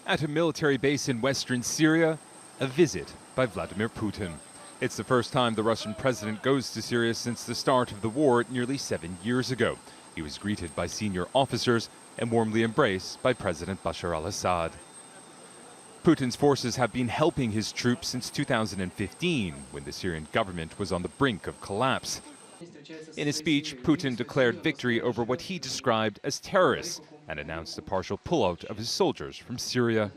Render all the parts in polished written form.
At a military base in western Syria, a visit by Vladimir Putin. It's the first time the Russian president goes to Syria since the start of the war nearly 7 years ago. He was greeted by senior officers and warmly embraced by President Bashar al-Assad. Putin's forces have been helping his troops since 2015, when the Syrian government was on the brink of collapse. In his speech, Putin declared victory over what he described as terrorists and announced a partial pullout of his soldiers from Syria.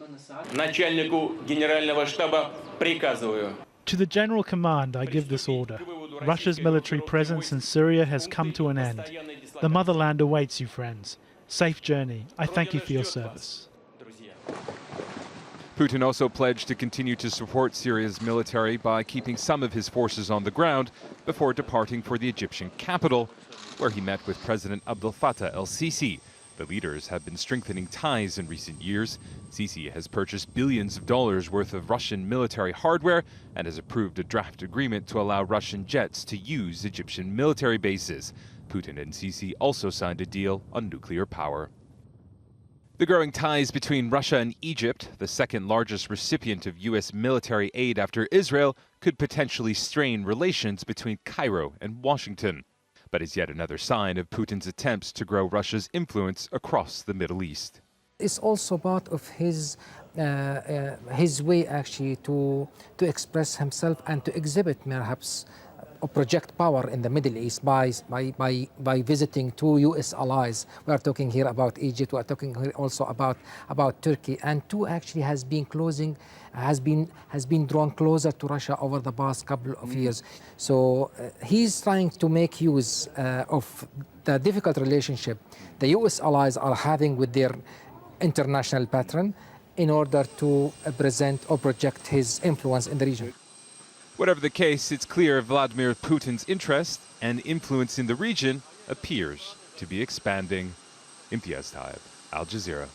To the General Command, I give this order. Russia's military presence in Syria has come to an end. The motherland awaits you, friends. Safe journey. I thank you for your service. Putin also pledged to continue to support Syria's military by keeping some of his forces on the ground before departing for the Egyptian capital, where he met with President Abdel Fattah el-Sisi. The leaders have been strengthening ties in recent years. Sisi has purchased billions of dollars worth of Russian military hardware and has approved a draft agreement to allow Russian jets to use Egyptian military bases. Putin and Sisi also signed a deal on nuclear power. The growing ties between Russia and Egypt, the second largest recipient of U.S. military aid after Israel, could potentially strain relations between Cairo and Washington. But is yet another sign of Putin's attempts to grow Russia's influence across the Middle East. It's also part of his way actually to express himself and to exhibit perhaps or project power in the Middle East by visiting two U.S. allies. We are talking here about Egypt. We are talking here also about Turkey, and two actually has been drawn closer to Russia over the past couple of years. So he's trying to make use of the difficult relationship the U.S. allies are having with their international patron in order to present or project his influence in the region. Whatever the case, it's clear Vladimir Putin's interest and influence in the region appears to be expanding. Imtiaz Taib, Al Jazeera.